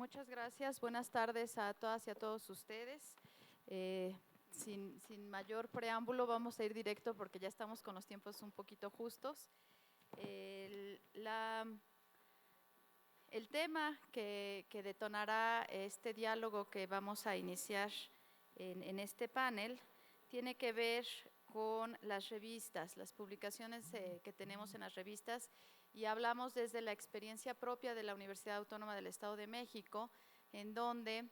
Muchas gracias. Buenas tardes a todas y a todos ustedes. Sin mayor preámbulo, vamos a ir directo porque ya estamos con los tiempos un poquito justos. El tema que detonará este diálogo que vamos a iniciar en este panel tiene que ver con las revistas, las publicaciones que tenemos en las revistas, y hablamos desde la experiencia propia de la Universidad Autónoma del Estado de México, en donde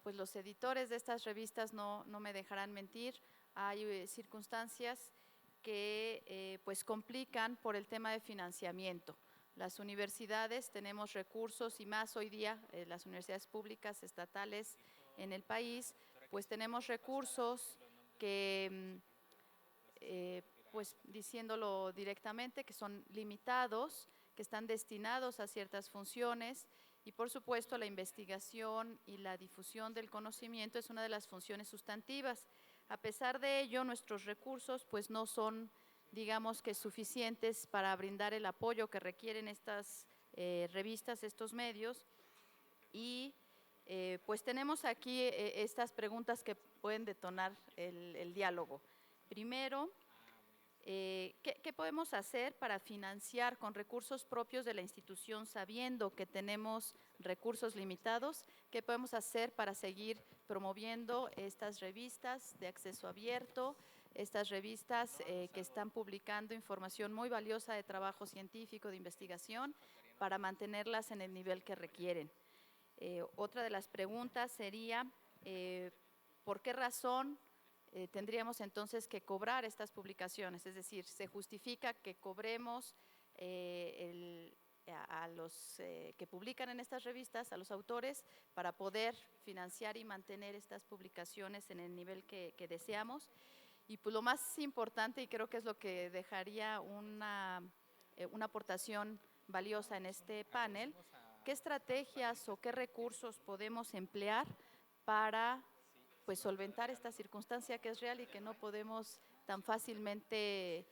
pues los editores de estas revistas no me dejarán mentir, hay circunstancias que pues complican por el tema de financiamiento. Las universidades tenemos recursos, y más hoy día las universidades públicas, estatales en el país, pues tenemos recursos que, pues diciéndolo directamente, que son limitados, que están destinados a ciertas funciones, y por supuesto la investigación y la difusión del conocimiento es una de las funciones sustantivas. A pesar de ello, nuestros recursos pues no son, digamos que suficientes para brindar el apoyo que requieren estas revistas, estos medios, y pues tenemos aquí estas preguntas que pueden detonar el diálogo. Primero, ¿qué podemos hacer para financiar con recursos propios de la institución, sabiendo que tenemos recursos limitados? ¿Qué podemos hacer para seguir promoviendo estas revistas de acceso abierto, estas revistas que están publicando información muy valiosa de trabajo científico, de investigación, para mantenerlas en el nivel que requieren? Otra de las preguntas sería, ¿por qué razón tendríamos entonces que cobrar estas publicaciones? Es decir, ¿se justifica que cobremos a los que publican en estas revistas, a los autores, para poder financiar y mantener estas publicaciones en el nivel que deseamos? Y pues lo más importante, y creo que es lo que dejaría una aportación valiosa en este panel, ¿qué estrategias o qué recursos podemos emplear para pues solventar esta circunstancia que es real y que no podemos tan fácilmente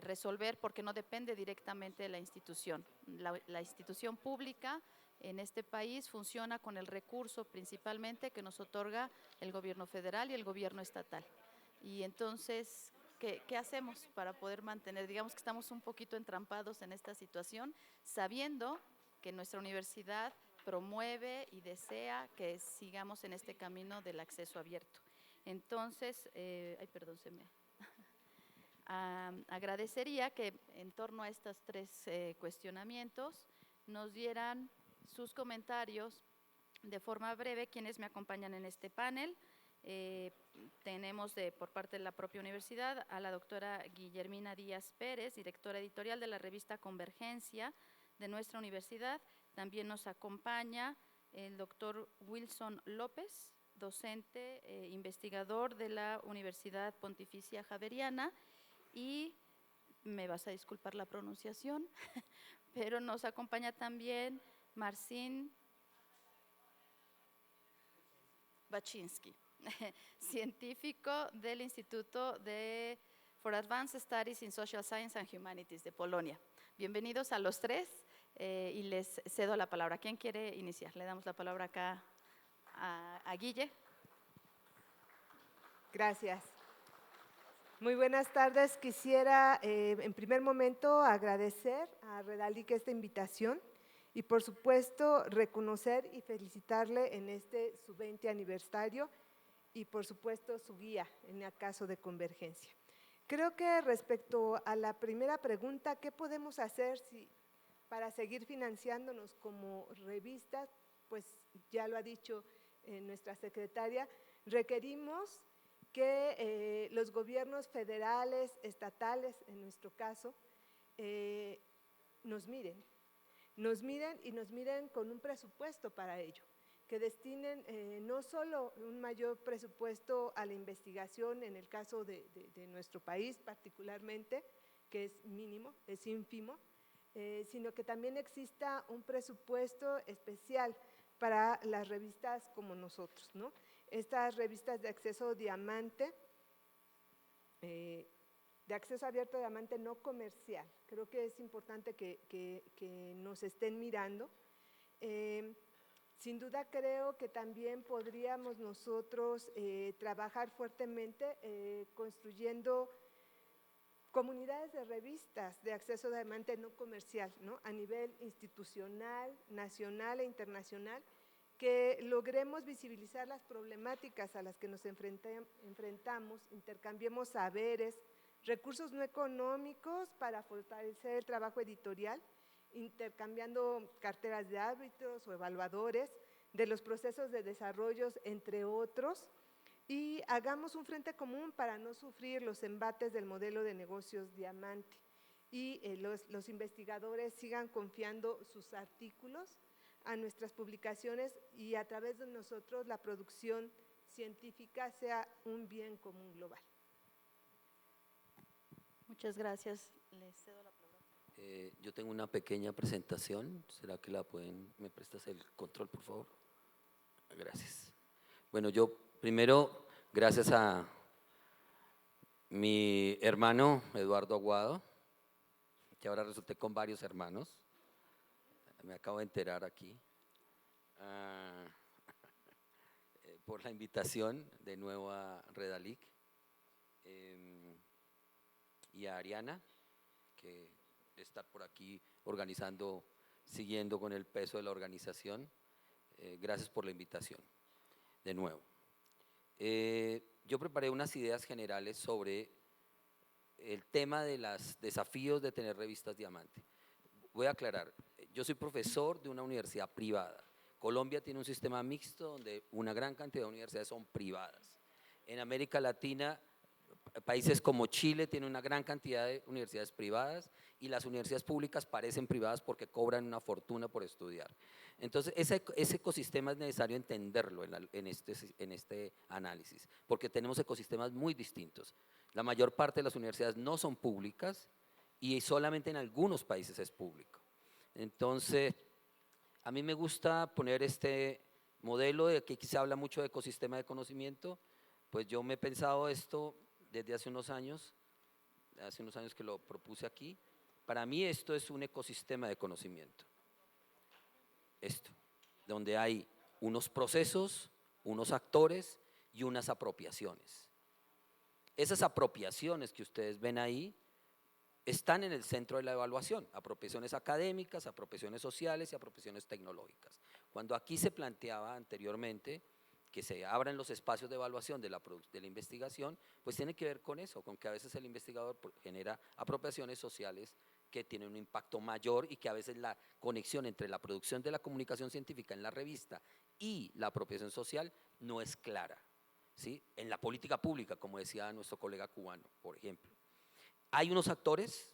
resolver, porque no depende directamente de la institución? La institución pública en este país funciona con el recurso principalmente que nos otorga el gobierno federal y el gobierno estatal. Y entonces, ¿qué hacemos para poder mantener? Digamos que estamos un poquito entrampados en esta situación, sabiendo que nuestra universidad promueve y desea que sigamos en este camino del acceso abierto. Entonces, agradecería que en torno a estos tres cuestionamientos nos dieran sus comentarios de forma breve quienes me acompañan en este panel. Tenemos por parte de la propia universidad a la doctora Guillermina Díaz Pérez, directora editorial de la revista Convergencia de nuestra universidad. También nos acompaña el doctor Wilson López, docente investigador de la Universidad Pontificia Javeriana, y me vas a disculpar la pronunciación, pero nos acompaña también Marcin Baczynski, científico del Instituto for Advanced Studies in Social Science and Humanities de Polonia. Bienvenidos a los tres y les cedo la palabra. ¿Quién quiere iniciar? Le damos la palabra acá a Guille. Gracias. Muy buenas tardes. Quisiera en primer momento agradecer a Redalic esta invitación y por supuesto reconocer y felicitarle en su 20 aniversario y por supuesto su guía en el caso de Convergencia. Creo que respecto a la primera pregunta, ¿qué podemos hacer para seguir financiándonos como revistas? Pues ya lo ha dicho nuestra secretaria, requerimos que los gobiernos federales, estatales, en nuestro caso, nos miren y nos miren con un presupuesto para ello, que destinen no solo un mayor presupuesto a la investigación en el caso de nuestro país particularmente, que es mínimo, es ínfimo, sino que también exista un presupuesto especial para las revistas como nosotros, ¿no? Estas revistas de acceso diamante, de acceso abierto diamante no comercial. Creo que es importante que nos estén mirando. Sin duda creo que también podríamos nosotros trabajar fuertemente construyendo comunidades de revistas de acceso de diamante no comercial, ¿no? A nivel institucional, nacional e internacional, que logremos visibilizar las problemáticas a las que nos enfrentamos, intercambiemos saberes, recursos no económicos para fortalecer el trabajo editorial, intercambiando carteras de árbitros o evaluadores de los procesos de desarrollo, entre otros, y hagamos un frente común para no sufrir los embates del modelo de negocios diamante y los investigadores sigan confiando sus artículos a nuestras publicaciones y a través de nosotros la producción científica sea un bien común global. Muchas gracias. Les cedo la palabra. Yo tengo una pequeña presentación, ¿será que me prestas el control, por favor? Gracias. Bueno, yo primero, gracias a mi hermano Eduardo Aguado, que ahora resulté con varios hermanos, me acabo de enterar aquí, por la invitación de nuevo a Redalic, y a Ariana, que de estar por aquí organizando, siguiendo con el peso de la organización. Gracias por la invitación, de nuevo. Yo preparé unas ideas generales sobre el tema de los desafíos de tener revistas Diamante. Voy a aclarar, yo soy profesor de una universidad privada. Colombia tiene un sistema mixto donde una gran cantidad de universidades son privadas. En América Latina, países como Chile tienen una gran cantidad de universidades privadas y las universidades públicas parecen privadas porque cobran una fortuna por estudiar. Entonces, ese ecosistema es necesario entenderlo en este análisis, porque tenemos ecosistemas muy distintos. La mayor parte de las universidades no son públicas y solamente en algunos países es público. Entonces, a mí me gusta poner este modelo de que aquí se habla mucho de ecosistema de conocimiento, pues yo me he pensado esto desde hace unos años que lo propuse aquí. Para mí esto es un ecosistema de conocimiento. Esto, donde hay unos procesos, unos actores y unas apropiaciones. Esas apropiaciones que ustedes ven ahí están en el centro de la evaluación, apropiaciones académicas, apropiaciones sociales y apropiaciones tecnológicas. Cuando aquí se planteaba anteriormente que se abran los espacios de evaluación de la investigación, pues tiene que ver con eso, con que a veces el investigador genera apropiaciones sociales que tienen un impacto mayor y que a veces la conexión entre la producción de la comunicación científica en la revista y la apropiación social no es clara, ¿sí? En la política pública, como decía nuestro colega cubano, por ejemplo. Hay unos actores,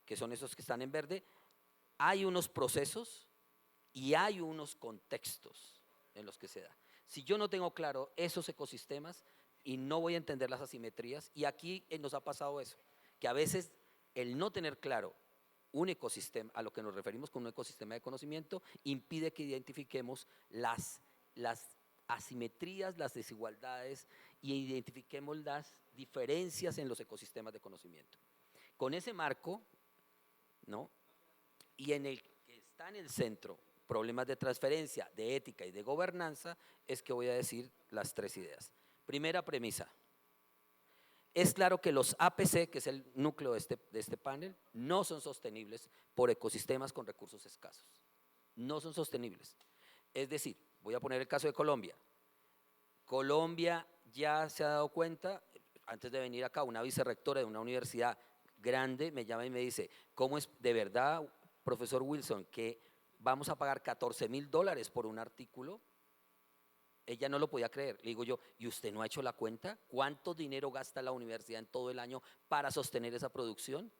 que son esos que están en verde, hay unos procesos y hay unos contextos en los que se da. Si yo no tengo claro esos ecosistemas y no voy a entender las asimetrías, y aquí nos ha pasado eso, que a veces el no tener claro un ecosistema, a lo que nos referimos con un ecosistema de conocimiento, impide que identifiquemos las asimetrías, las desigualdades y identifiquemos las diferencias en los ecosistemas de conocimiento. Con ese marco, ¿no? Y en el que está en el centro problemas de transferencia, de ética y de gobernanza, es que voy a decir las tres ideas. Primera premisa. Es claro que los APC, que es el núcleo de este panel, no son sostenibles por ecosistemas con recursos escasos. No son sostenibles. Es decir, voy a poner el caso de Colombia. Colombia ya se ha dado cuenta, antes de venir acá, una vicerrectora de una universidad grande me llama y me dice, ¿cómo es de verdad, profesor Wilson, que vamos a pagar $14,000 por un artículo? Ella no lo podía creer. Le digo yo, ¿y usted no ha hecho la cuenta? ¿Cuánto dinero gasta la universidad en todo el año para sostener esa producción?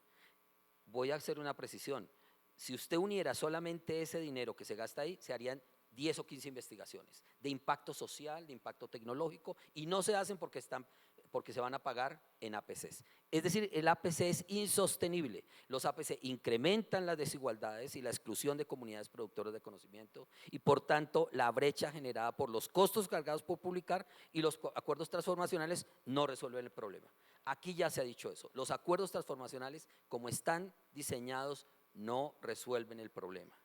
Voy a hacer una precisión. Si usted uniera solamente ese dinero que se gasta ahí, se harían 10 o 15 investigaciones de impacto social, de impacto tecnológico, y no se hacen porque se van a pagar en APCs. Es decir, el APC es insostenible. Los APC incrementan las desigualdades y la exclusión de comunidades productoras de conocimiento y por tanto la brecha generada por los costos cargados por publicar y los acuerdos transformacionales no resuelven el problema. Aquí ya se ha dicho eso. Los acuerdos transformacionales, como están diseñados, no resuelven el problema.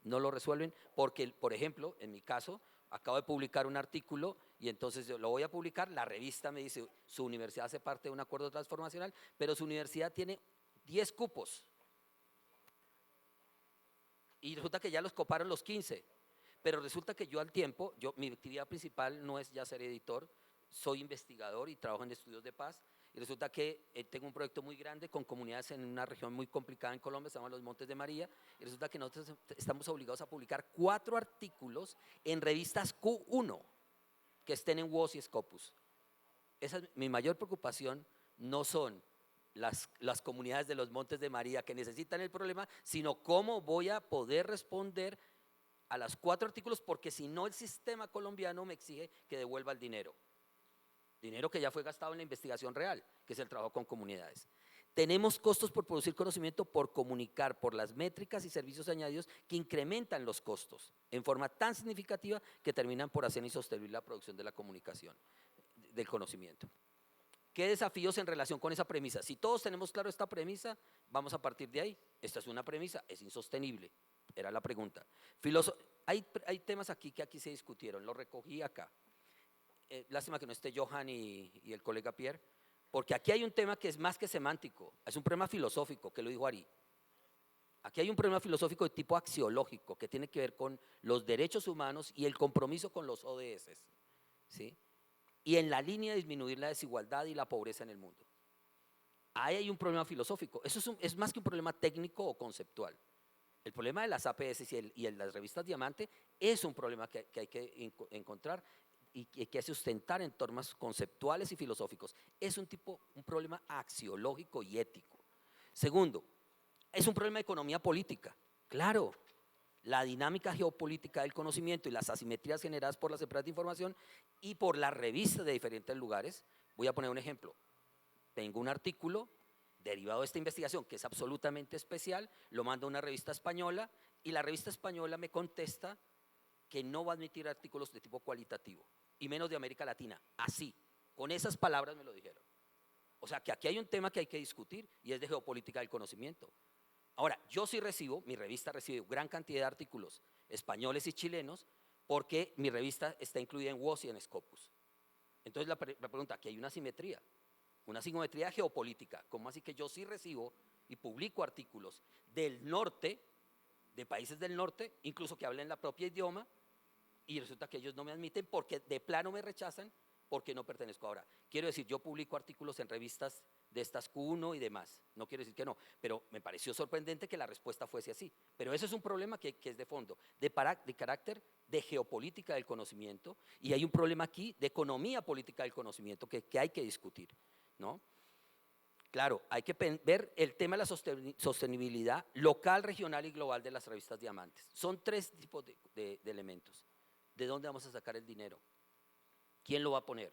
no lo resuelven porque, por ejemplo, en mi caso, acabo de publicar un artículo y entonces yo lo voy a publicar, la revista me dice, su universidad hace parte de un acuerdo transformacional, pero su universidad tiene 10 cupos y resulta que ya los coparon los 15, pero resulta que yo al tiempo, mi actividad principal no es ya ser editor, soy investigador y trabajo en estudios de paz, y resulta que tengo un proyecto muy grande con comunidades en una región muy complicada en Colombia, se llama Los Montes de María, y resulta que nosotros estamos obligados a publicar 4 artículos en revistas Q1 que estén en WOS y Scopus. Esa es mi mayor preocupación, no son las comunidades de los Montes de María que necesitan el problema, sino cómo voy a poder responder a los 4 artículos, porque si no el sistema colombiano me exige que devuelva el dinero que ya fue gastado en la investigación real, que es el trabajo con comunidades. Tenemos costos por producir conocimiento, por comunicar, por las métricas y servicios añadidos que incrementan los costos en forma tan significativa que terminan por hacer insostenible la producción de la comunicación, del conocimiento. ¿Qué desafíos en relación con esa premisa? Si todos tenemos claro esta premisa, vamos a partir de ahí. Esta es una premisa, es insostenible, era la pregunta. Hay temas aquí que aquí se discutieron, lo recogí acá. Lástima que no esté Johan y el colega Pierre, porque aquí hay un tema que es más que semántico, es un problema filosófico, que lo dijo Ari. Aquí hay un problema filosófico de tipo axiológico, que tiene que ver con los derechos humanos y el compromiso con los ODS, ¿sí? Y en la línea de disminuir la desigualdad y la pobreza en el mundo. Ahí hay un problema filosófico, eso es más que un problema técnico o conceptual. El problema de las APS y las revistas Diamante es un problema que hay que encontrar y que hay que sustentar en tornos conceptuales y filosóficos. Es un problema axiológico y ético. Segundo, es un problema de economía política. Claro, la dinámica geopolítica del conocimiento y las asimetrías generadas por las empresas de información y por las revistas de diferentes lugares. Voy a poner un ejemplo. Tengo un artículo derivado de esta investigación que es absolutamente especial, lo mando a una revista española y la revista española me contesta que no va a admitir artículos de tipo cualitativo y menos de América Latina, así, con esas palabras me lo dijeron. O sea que aquí hay un tema que hay que discutir y es de geopolítica del conocimiento. Ahora, yo sí recibo, mi revista recibe gran cantidad de artículos españoles y chilenos porque mi revista está incluida en WOS y en Scopus. Entonces la pregunta, aquí hay una simetría geopolítica, ¿cómo así que yo sí recibo y publico artículos del norte, de países del norte, incluso que hablen la propia idioma, y resulta que ellos no me admiten porque de plano me rechazan porque no pertenezco? Ahora, quiero decir, yo publico artículos en revistas de estas Q1 y demás, no quiero decir que no, pero me pareció sorprendente que la respuesta fuese así. Pero eso es un problema que es de fondo, de carácter de geopolítica del conocimiento, y hay un problema aquí de economía política del conocimiento que hay que discutir, ¿no? Claro, hay que ver el tema de la sostenibilidad local, regional y global de las revistas Diamantes. Son 3 tipos de elementos. ¿De dónde vamos a sacar el dinero? ¿Quién lo va a poner?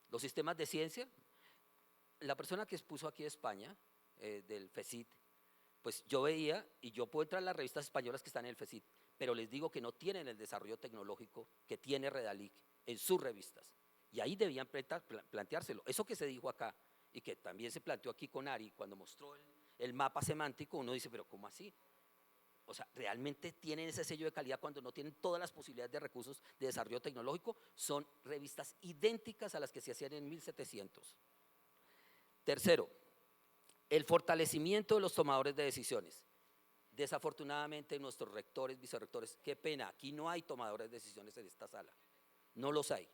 ¿Los sistemas de ciencia? La persona que expuso aquí de España, del FECIT, pues yo veía, y yo puedo entrar a las revistas españolas que están en el FECIT, pero les digo que no tienen el desarrollo tecnológico que tiene Redalic en sus revistas. Y ahí debían planteárselo. Eso que se dijo acá, y que también se planteó aquí con Ari, cuando mostró el mapa semántico, uno dice, pero ¿cómo así? O sea, ¿realmente tienen ese sello de calidad cuando no tienen todas las posibilidades de recursos de desarrollo tecnológico? Son revistas idénticas a las que se hacían en 1700. Tercero, el fortalecimiento de los tomadores de decisiones. Desafortunadamente nuestros rectores, vicerrectores, qué pena, aquí no hay tomadores de decisiones en esta sala, no los hay.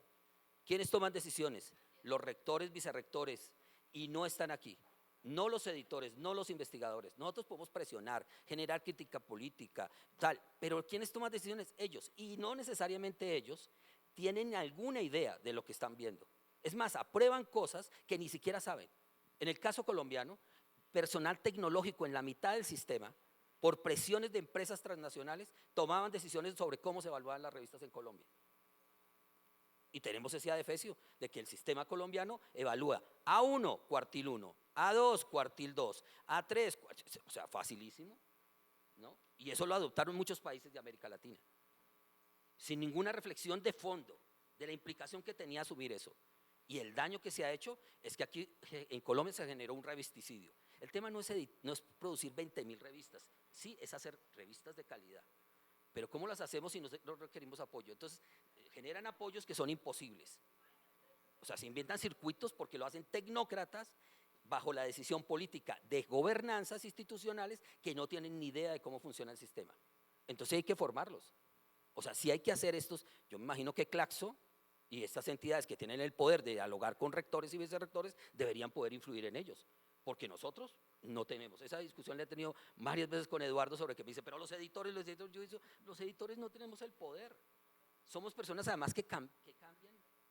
¿Quiénes toman decisiones? Los rectores, vicerrectores, y no están aquí. No los editores, no los investigadores. Nosotros podemos presionar, generar crítica política, tal, pero ¿quiénes toman decisiones? Ellos, y no necesariamente ellos tienen alguna idea de lo que están viendo. Es más, aprueban cosas que ni siquiera saben. En el caso colombiano, personal tecnológico en la mitad del sistema, por presiones de empresas transnacionales, tomaban decisiones sobre cómo se evaluaban las revistas en Colombia. Y tenemos ese adefesio de que el sistema colombiano evalúa A1, cuartil 1, A2, cuartil 2, A3, o sea, facilísimo, ¿no? Y eso lo adoptaron muchos países de América Latina, sin ninguna reflexión de fondo de la implicación que tenía asumir eso. Y el daño que se ha hecho es que aquí en Colombia se generó un revisticidio. El tema no es producir 20.000 revistas, sí es hacer revistas de calidad. Pero ¿cómo las hacemos si no requerimos apoyo? Entonces, generan apoyos que son imposibles. O sea, se inventan circuitos porque lo hacen tecnócratas bajo la decisión política de gobernanzas institucionales que no tienen ni idea de cómo funciona el sistema. Entonces hay que formarlos. O sea, sí hay que hacer estos, yo me imagino que Claxo y estas entidades que tienen el poder de dialogar con rectores y vicerrectores deberían poder influir en ellos, porque nosotros no tenemos. Esa discusión la he tenido varias veces con Eduardo sobre que me dice, pero los editores, yo digo, los editores no tenemos el poder. Somos personas además que cambian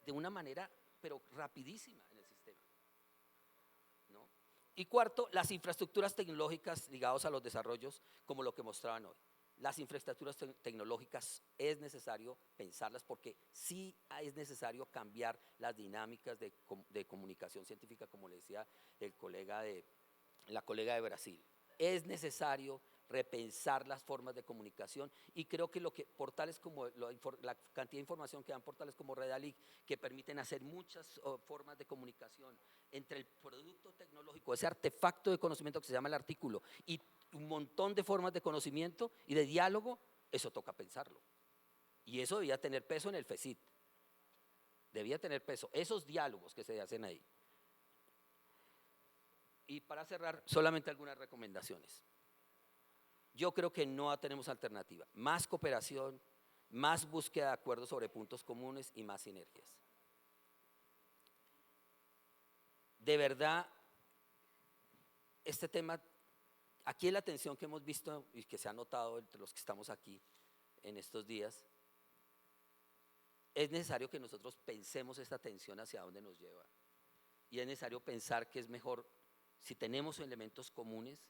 de una manera, pero rapidísima en el sistema, ¿no? Y cuarto, las infraestructuras tecnológicas ligadas a los desarrollos, como lo que mostraban hoy. Las infraestructuras tecnológicas es necesario pensarlas porque sí es necesario cambiar las dinámicas de comunicación científica, como le decía la colega de Brasil. Es necesario repensar las formas de comunicación y creo que portales como la cantidad de información que dan portales como Redalic, que permiten hacer muchas formas de comunicación entre el producto tecnológico, ese artefacto de conocimiento que se llama el artículo, y un montón de formas de conocimiento y de diálogo, eso toca pensarlo. Y eso debía tener peso en el FECIT. Debía tener peso, esos diálogos que se hacen ahí. Y para cerrar, solamente algunas recomendaciones. Yo creo que no tenemos alternativa. Más cooperación, más búsqueda de acuerdos sobre puntos comunes y más sinergias. De verdad, este tema, aquí es la tensión que hemos visto y que se ha notado entre los que estamos aquí en estos días. Es necesario que nosotros pensemos esta tensión hacia dónde nos lleva. Y es necesario pensar que es mejor, si tenemos elementos comunes,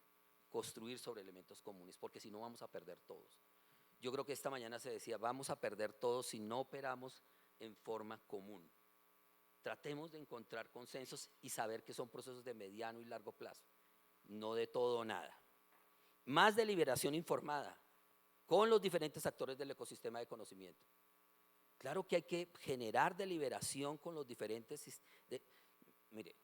construir sobre elementos comunes, porque si no vamos a perder todos. Yo creo que esta mañana se decía, vamos a perder todos si no operamos en forma común. Tratemos de encontrar consensos y saber que son procesos de mediano y largo plazo, no de todo o nada. Más deliberación informada con los diferentes actores del ecosistema de conocimiento. Claro que hay que generar deliberación con los diferentes. Mire,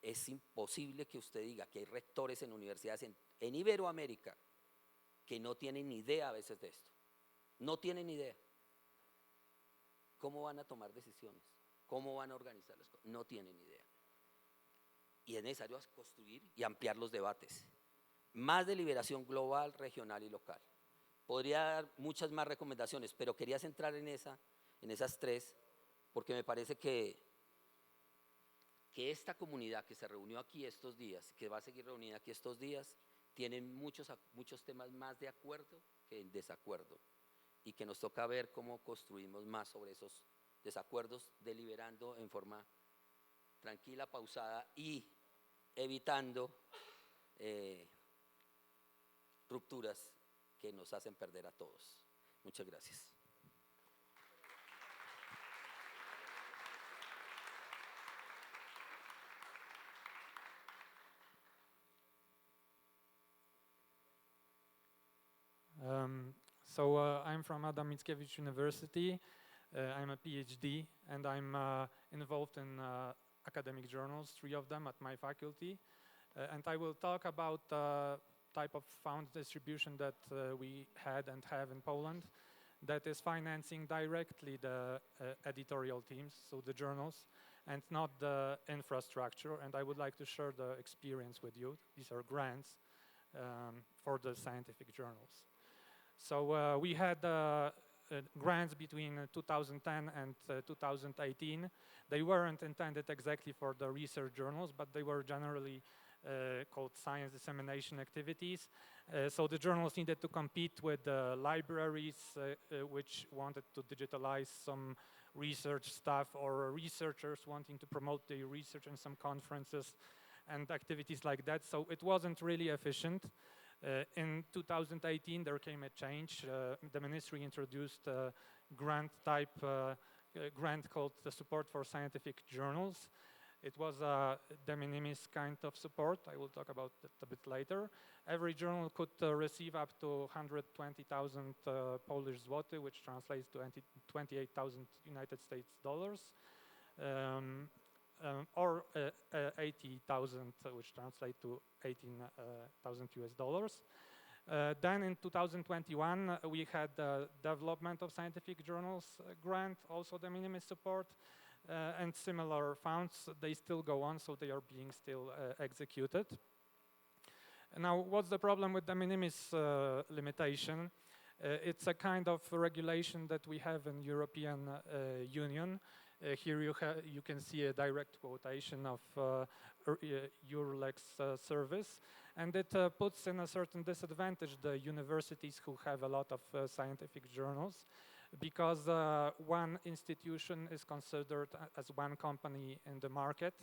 es imposible que usted diga que hay rectores en universidades en Iberoamérica que no tienen ni idea a veces de esto. No tienen ni idea. ¿Cómo van a tomar decisiones? ¿Cómo van a organizar las cosas? No tienen idea. Y es necesario construir y ampliar los debates. Más deliberación global, regional y local. Podría dar muchas más recomendaciones, pero quería centrar en esas tres, porque me parece que esta comunidad que se reunió aquí estos días, que va a seguir reunida aquí estos días, tiene muchos temas más de acuerdo que en desacuerdo, y que nos toca ver cómo construimos más sobre esos desacuerdos, deliberando en forma tranquila, pausada y evitando rupturas que nos hacen perder a todos. Muchas gracias. I'm from Adam Mickiewicz University. I'm a PhD, and I'm involved in academic journals, 3 of them at my faculty. And I will talk about type of fund distribution that we had and have in Poland that is financing directly the editorial teams, so the journals, and not the infrastructure. And I would like to share the experience with you. These are grants for the scientific journals. So we had grants between 2010 and 2018. They weren't intended exactly for the research journals, but they were generally called science dissemination activities. So the journals needed to compete with libraries which wanted to digitalize some research stuff, or researchers wanting to promote their research in some conferences and activities like that. So it wasn't really efficient. In 2018, there came a change. The ministry introduced a grant called the Support for Scientific Journals. It was a de minimis kind of support. I will talk about it a bit later. Every journal could receive up to 120,000 Polish zloty, which translates to 28,000 United States dollars, or 80,000, which translate to 18,000 US dollars. Then in 2021, we had the Development of Scientific Journals grant, also de minimis support, and similar funds, they still go on, so they are being still executed. Now, what's the problem with de minimis limitation? It's a kind of regulation that we have in European Union. Here you can see a direct quotation of EURLEX service, and it puts in a certain disadvantage the universities who have a lot of scientific journals, because one institution is considered as one company in the market,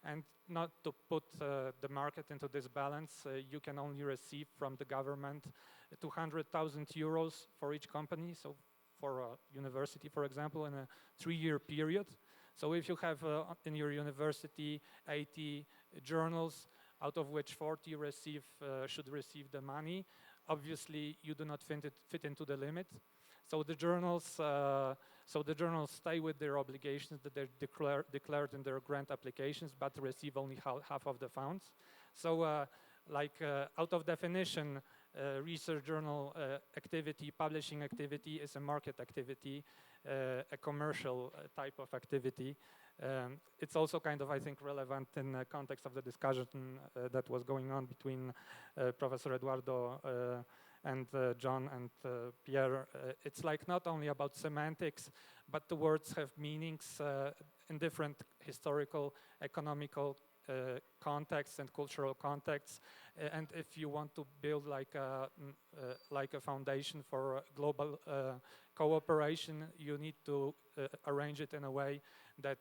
and not to put the market into this balance, you can only receive from the government 200,000 euros for each company, so for a university, for example, in a 3-year period. So if you have in your university 80 journals, out of which 40 should receive the money, obviously you do not fit into the limit. So the journals stay with their obligations that they're declared in their grant applications, but receive only half of the funds. So out of definition, research journal activity, publishing activity is a market activity, a commercial type of activity. It's also kind of, I think, relevant in the context of the discussion that was going on between Professor Eduardo and John and Pierre. It's like not only about semantics, but the words have meanings in different historical, economical contexts and cultural contexts. And if you want to build like a foundation for global cooperation, you need to arrange it in a way that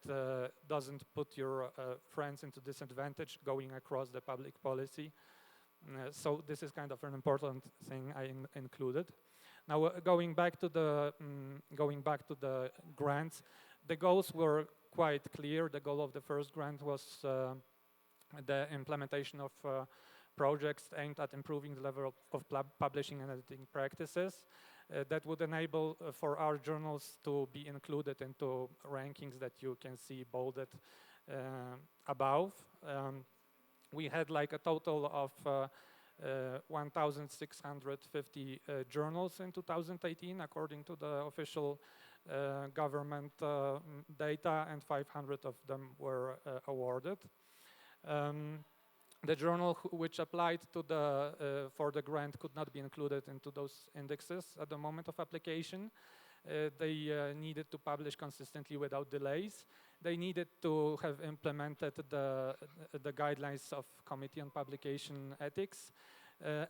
doesn't put your friends into disadvantage going across the public policy. So this is kind of an important thing I included. Now going back to the grants, the goals were quite clear. The goal of the first grant was the implementation of projects aimed at improving the level of publishing and editing practices that would enable for our journals to be included into rankings that you can see bolded above. We had like a total of 1,650 journals in 2018, according to the official government data, and 500 of them were awarded. The journal which applied to for the grant could not be included into those indexes at the moment of application. They needed to publish consistently without delays. They needed to have implemented the guidelines of Committee on Publication Ethics,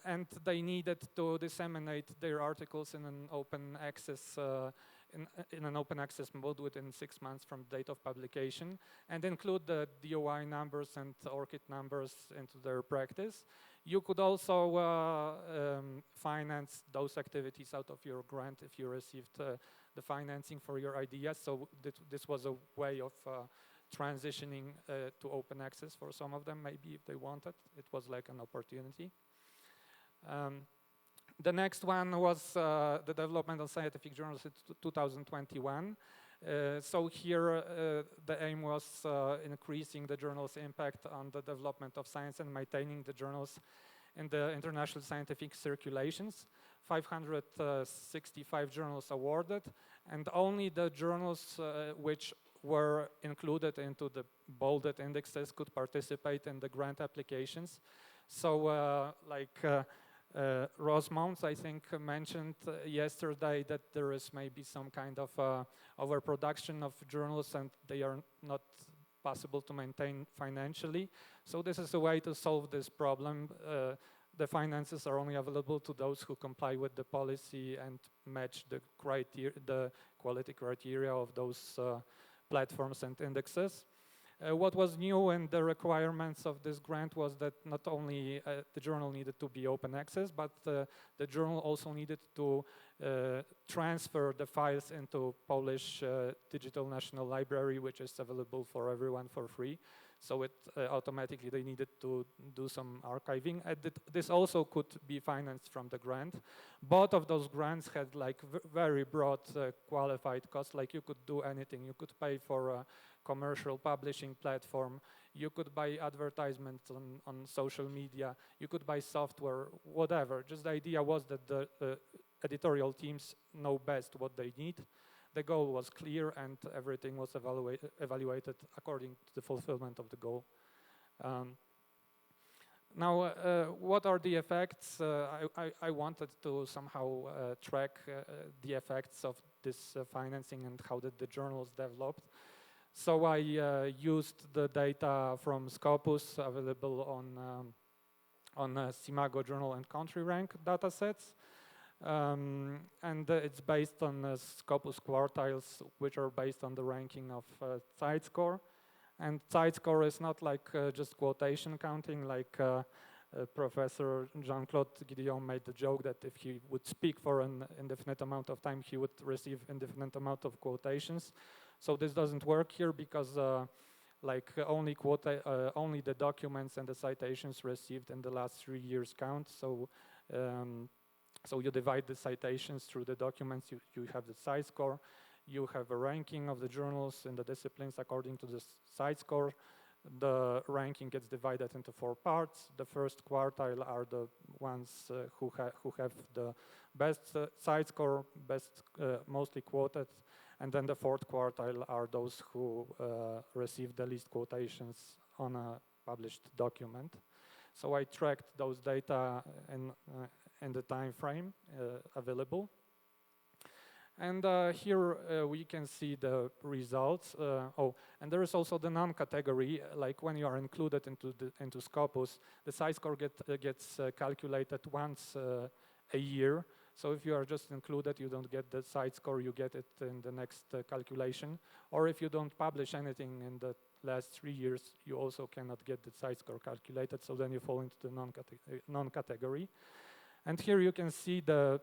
and they needed to disseminate their articles in an open access in an open access mode within 6 months from the date of publication, and include the DOI numbers and ORCID numbers into their practice. You could also finance those activities out of your grant if you received the financing for your ideas. So this was a way of transitioning to open access for some of them, maybe if they wanted. It was like an opportunity. The next one was the development of scientific journals in 2021. So here the aim was increasing the journal's impact on the development of science and maintaining the journals in the international scientific circulations. 565 journals awarded, and only the journals which were included into the bolded indexes could participate in the grant applications. So Rosemont, I think, mentioned yesterday that there is maybe some kind of overproduction of journals and they are not possible to maintain financially. So this is a way to solve this problem. The finances are only available to those who comply with the policy and match the quality criteria of those platforms and indexes. What was new in the requirements of this grant was that not only the journal needed to be open access, but the journal also needed to transfer the files into Polish Digital National Library, which is available for everyone for free. So it automatically they needed to do some archiving. This also could be financed from the grant. Both of those grants had like very broad qualified costs, like you could do anything. You could pay for commercial publishing platform. You could buy advertisements on social media. You could buy software, whatever. Just the idea was that the editorial teams know best what they need. The goal was clear, and everything was evaluated according to the fulfillment of the goal. Now, what are the effects? I wanted to somehow track the effects of this financing and how did the journals developed. So I used the data from Scopus available on Simago Journal and Country Rank datasets. And it's based on Scopus quartiles, which are based on the ranking of CiteScore. And CiteScore is not like just quotation counting, like Professor Jean-Claude Guillaume made the joke that if he would speak for an indefinite amount of time, he would receive indefinite amount of quotations. So this doesn't work here because only the documents and the citations received in the last 3 years count. So so you divide the citations through the documents, you have the CiteScore, you have a ranking of the journals in the disciplines according to the CiteScore. The ranking gets divided into 4 parts. The first quartile are the ones who have the best CiteScore, mostly quoted, and then the 4th quartile are those who receive the least quotations on a published document. So I tracked those data in the time frame available. And here we can see the results. And there is also the non-category, like when you are included into Scopus, the CiteScore gets calculated once a year. So if you are just included, you don't get the CiteScore, you get it in the next calculation. Or if you don't publish anything in the last 3 years, you also cannot get the CiteScore calculated, so then you fall into the non-category. And here you can see the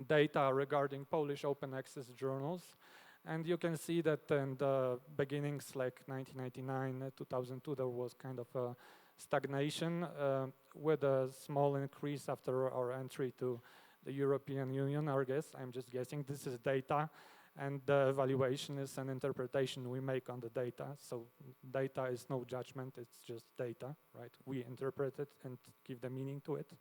data regarding Polish open access journals. And you can see that in the beginnings, like 1999, 2002, there was kind of a stagnation with a small increase after our entry to the European Union, I guess. I'm just guessing. This is data, and the evaluation is an interpretation we make on the data. So data is no judgment, it's just data, right? We interpret it and give the meaning to it.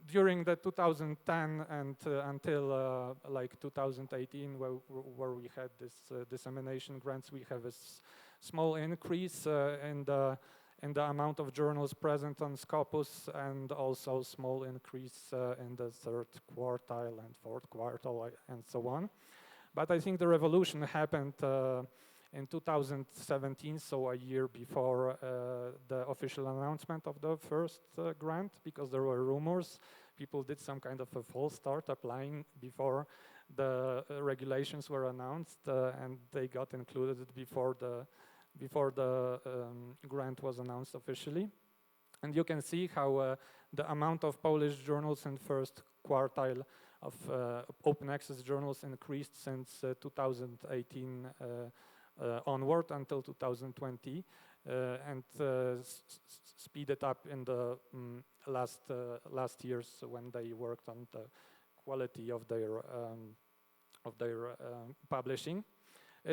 During the 2010 and until like 2018, where we had this dissemination grants, we have a small increase in the amount of journals present on Scopus, and also small increase in the 3rd quartile and 4th quartile and so on. But I think the revolution happened in 2017, so a year before the official announcement of the first grant, because there were rumors. People did some kind of a false start applying before the regulations were announced, and they got included before the grant was announced officially. And you can see how the amount of Polish journals in first quartile of open access journals increased since 2018 onward until 2020, and speeded up in the last years when they worked on the quality of their publishing.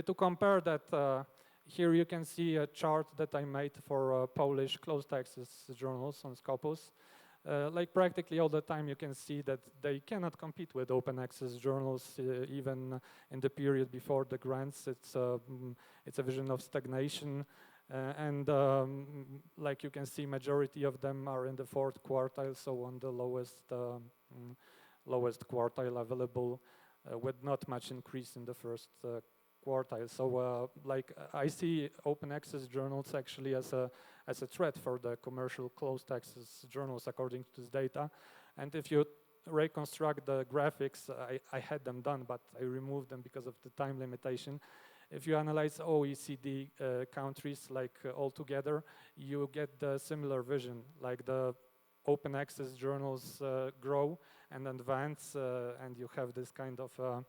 To compare that, here you can see a chart that I made for Polish closed access journals on Scopus. Like practically all the time, you can see that they cannot compete with open access journals, even in the period before the grants. It's a vision of stagnation, and like you can see, majority of them are in the 4th quartile, so on the lowest quartile available, with not much increase in the first quartile. So like I see open access journals actually as a threat for the commercial closed access journals according to this data. And if you reconstruct the graphics, I had them done, but I removed them because of the time limitation. If you analyze OECD countries like all together, you get the similar vision, like the open access journals grow and advance, and you have this kind of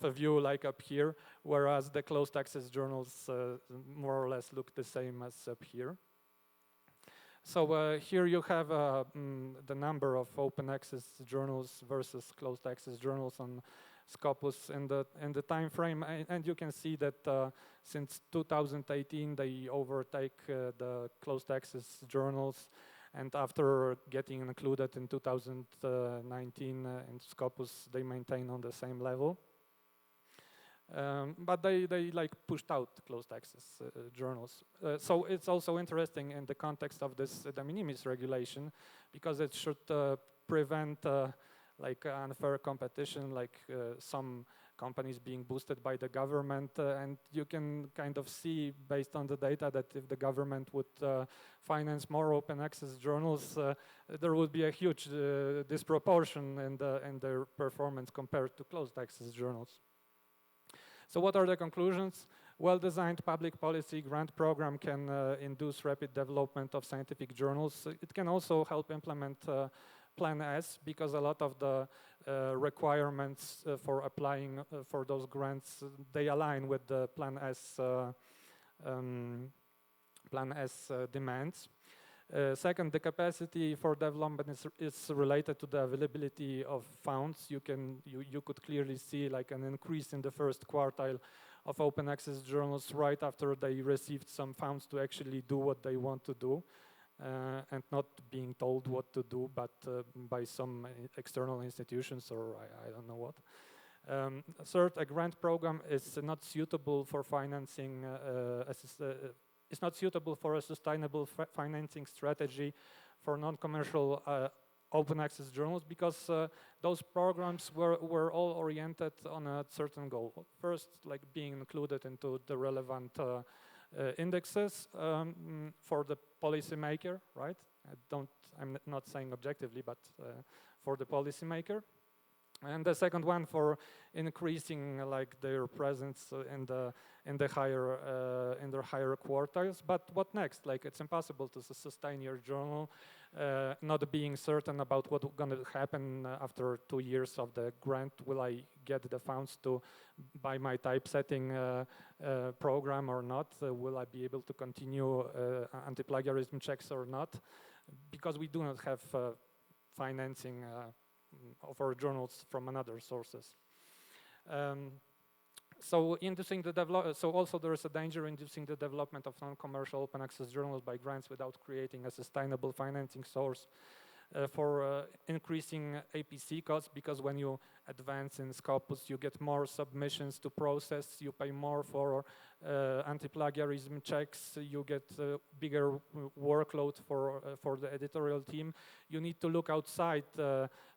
a view like up here, whereas the closed access journals more or less look the same as up here. So here you have the number of open access journals versus closed access journals on Scopus in the time frame, and you can see that since 2018 they overtake the closed access journals, and after getting included in 2019 in Scopus, they maintain on the same level. But they like pushed out closed access journals. So it's also interesting in the context of this de minimis regulation, because it should prevent like unfair competition, like some companies being boosted by the government, and you can kind of see based on the data that if the government would finance more open access journals, there would be a huge disproportion in their performance compared to closed access journals. So what are the conclusions? Well-designed public policy grant program can induce rapid development of scientific journals. It can also help implement Plan S, because a lot of the requirements for applying for those grants, they align with the Plan S demands. Second, the capacity for development is related to the availability of funds. You could clearly see like an increase in the first quartile of open access journals right after they received some funds to actually do what they want to do, and not being told what to do, but by some external institutions or I don't know what. Third, a grant program is not suitable for financing it's not suitable for a sustainable financing strategy for non-commercial open access journals, because those programs were all oriented on a certain goal. First, like being included into the relevant indexes for the policymaker, right? I'm not saying objectively, but for the policymaker. And the second one for increasing like their presence in the higher quartiles. But what next? Like it's impossible to sustain your journal, not being certain about what's going to happen after 2 years of the grant. Will I get the funds to buy my typesetting program or not? Will I be able to continue anti-plagiarism checks or not? Because we do not have financing of our journals from another sources. So also there is a danger inducing the development of non-commercial open access journals by grants without creating a sustainable financing source for increasing APC costs, because when you advance in Scopus, you get more submissions to process, you pay more for anti-plagiarism checks, you get bigger workload for the editorial team. You need to look outside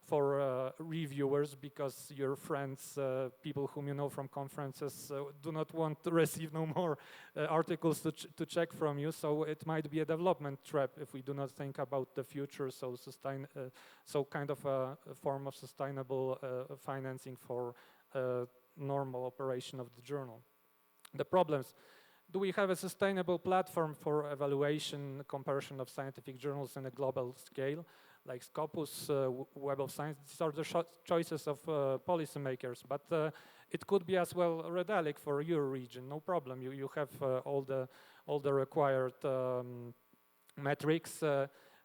for reviewers, because your friends, people whom you know from conferences, do not want to receive no more articles to check from you. So it might be a development trap if we do not think about the future. So kind of a form of sustainable financing for normal operation of the journal. The problems. Do we have a sustainable platform for evaluation, comparison of scientific journals on a global scale, like Scopus, Web of Science? These are the choices of policymakers, but it could be as well Redalyc for your region, no problem. You have all the required metrics.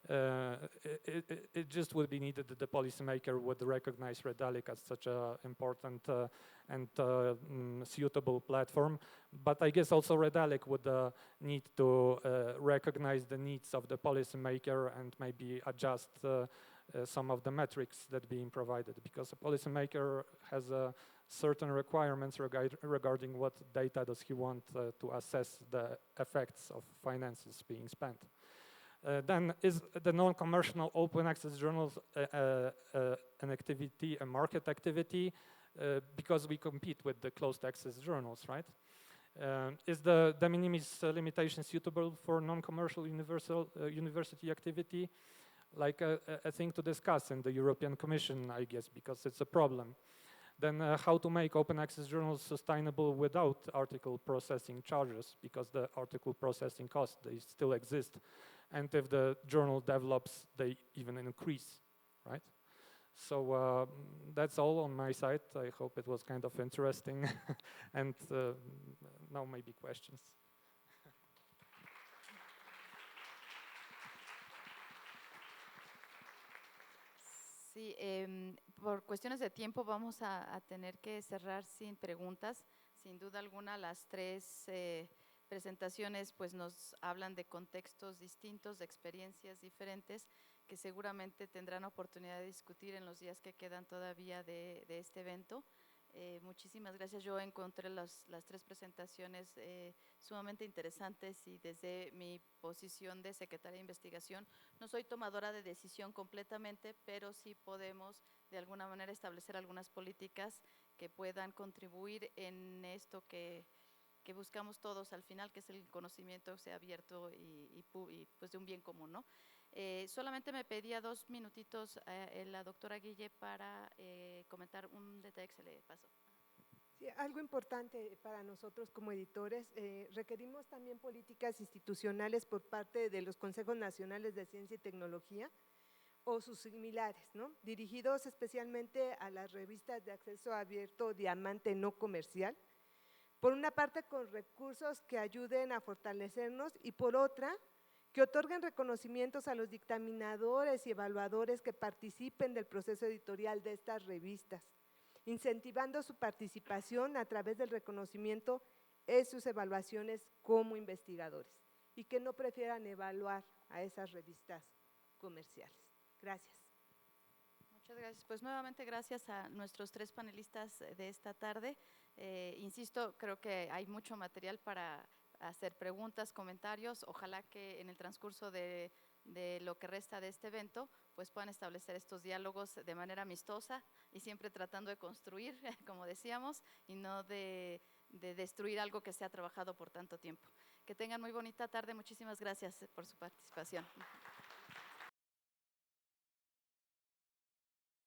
It just would be needed that the policymaker would recognize Redalyc as such an important and suitable platform. But I guess also Redalyc would need to recognize the needs of the policymaker and maybe adjust some of the metrics that being provided, because a policymaker has certain requirements regarding what data does he want to assess the effects of finances being spent. Then is the non-commercial open access journals an activity, a market activity, because we compete with the closed access journals, right? Is the de minimis limitation suitable for non-commercial university activity? Like a thing to discuss in the European Commission, I guess, because it's a problem. Then how to make open access journals sustainable without article processing charges, because the article processing costs, they still exist. And if the journal develops, they even increase, right? So that's all on my side. I hope it was kind of interesting. And now maybe questions. Sí, por cuestiones de tiempo vamos a tener que cerrar sin preguntas. Sin duda alguna, las tres presentaciones pues nos hablan de contextos distintos, de experiencias diferentes, que seguramente tendrán oportunidad de discutir en los días que quedan todavía de este evento. Muchísimas gracias. Yo encontré las tres presentaciones sumamente interesantes y desde mi posición de secretaria de investigación no soy tomadora de decisión completamente, pero sí podemos de alguna manera establecer algunas políticas que puedan contribuir en esto que buscamos todos al final, que es el conocimiento sea abierto y pues de un bien común, ¿no? Solamente me pedía 2 minutitos la doctora Guille para comentar un detalle que se le pasó. Sí, algo importante para nosotros como editores, requerimos también políticas institucionales por parte de los Consejos Nacionales de Ciencia y Tecnología o sus similares, ¿no? Dirigidos especialmente a las revistas de acceso abierto Diamante no comercial, por una parte con recursos que ayuden a fortalecernos y por otra que otorguen reconocimientos a los dictaminadores y evaluadores que participen del proceso editorial de estas revistas, incentivando su participación a través del reconocimiento en sus evaluaciones como investigadores y que no prefieran evaluar a esas revistas comerciales. Gracias. Muchas gracias. Pues nuevamente gracias a nuestros 3 panelistas de esta tarde. Insisto, creo que hay mucho material para hacer preguntas, comentarios. Ojalá que en el transcurso de lo que resta de este evento, pues puedan establecer estos diálogos de manera amistosa y siempre tratando de construir, como decíamos, y no de destruir algo que se ha trabajado por tanto tiempo. Que tengan muy bonita tarde. Muchísimas gracias por su participación.